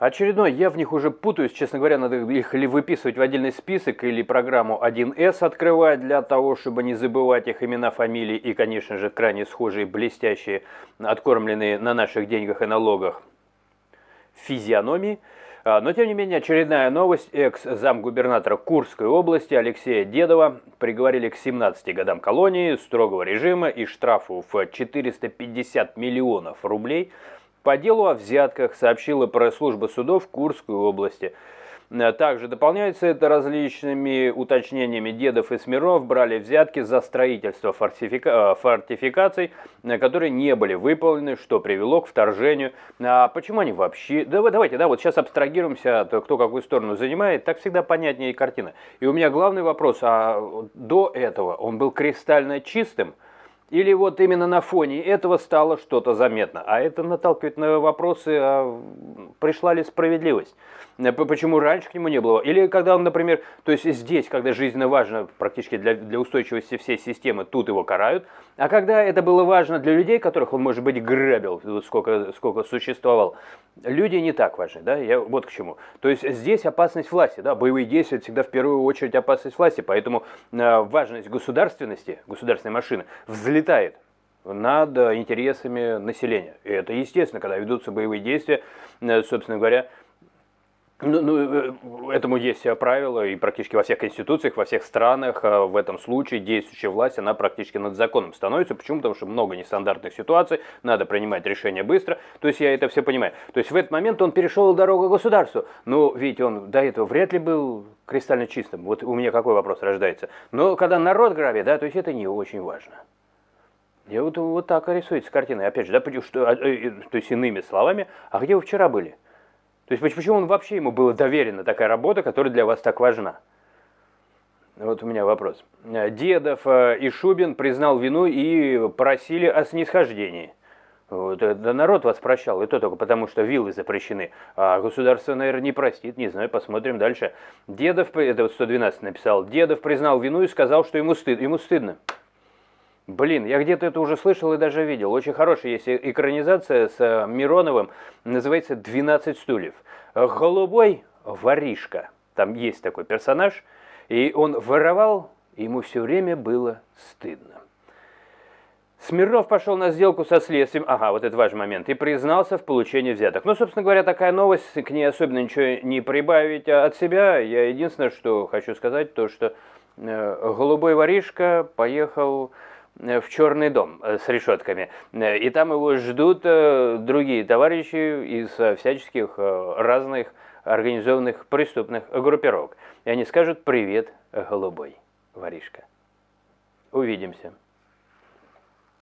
Очередной, я в них уже путаюсь, честно говоря, надо их или выписывать в отдельный список, или программу 1С открывать для того, чтобы не забывать их имена, фамилии и, конечно же, крайне схожие, блестящие, откормленные на наших деньгах и налогах физиономии. Но, тем не менее, очередная новость. Экс-замгубернатора Курской области Алексея Дедова приговорили к 17 годам колонии, строгого режима и штрафу в 450 миллионов рублей по делу о взятках, сообщила пресс-служба судов Курской области. Также дополняется это различными уточнениями. Дедов и Смирнов брали взятки за строительство фортификаций, которые не были выполнены, что привело к вторжению. А почему они вообще... Давайте, вот сейчас абстрагируемся от кто какую сторону занимает, так всегда понятнее картина. И у меня главный вопрос, а до этого он был кристально чистым? Или вот именно на фоне этого стало что-то заметно? А это наталкивает на вопросы, а пришла ли справедливость? Почему раньше к нему не было? Или когда он, например, то есть здесь, когда жизненно важно практически для устойчивости всей системы, тут его карают, а когда это было важно для людей, которых он, может быть, грабил, сколько существовал, люди не так важны, да, я вот к чему. То есть здесь опасность власти, да, боевые действия всегда в первую очередь опасность власти, поэтому важность государственности, государственной машины взлетает над интересами населения. И это естественно, когда ведутся боевые действия, собственно говоря, этому есть правила, и практически во всех конституциях, во всех странах в этом случае действующая власть, она практически над законом становится. Почему? Потому что много нестандартных ситуаций, надо принимать решения быстро. То есть я это все понимаю. То есть в этот момент он перешел дорогу государству. Но ведь он до этого вряд ли был кристально чистым. Вот у меня какой вопрос рождается. Но когда народ грабит, да, то есть это не очень важно. И вот так рисуется картина. Опять же, да, то есть иными словами, а где вы вчера были? То есть почему ему была доверена такая работа, которая для вас так важна? Вот у меня вопрос. Дедов и Шубин признал вину и просили о снисхождении. Вот, да народ вас прощал, и то только потому, что виллы запрещены. А государство, наверное, не простит, не знаю, посмотрим дальше. Дедов, это вот 112 написал, Дедов признал вину и сказал, что ему стыдно. Блин, я где-то это уже слышал и даже видел. Очень хорошая есть экранизация с Мироновым, называется «12 стульев». Голубой воришка, там есть такой персонаж, и он воровал, и ему все время было стыдно. Смирнов пошел на сделку со следствием, вот это важный момент, и признался в получении взяток. Ну, собственно говоря, такая новость, к ней особенно ничего не прибавить от себя. Я единственное, что хочу сказать, то, что голубой воришка поехал в Черный дом с решетками. И там его ждут другие товарищи из всяческих разных организованных преступных группировок. И они скажут: «Привет, голубой воришка». Увидимся.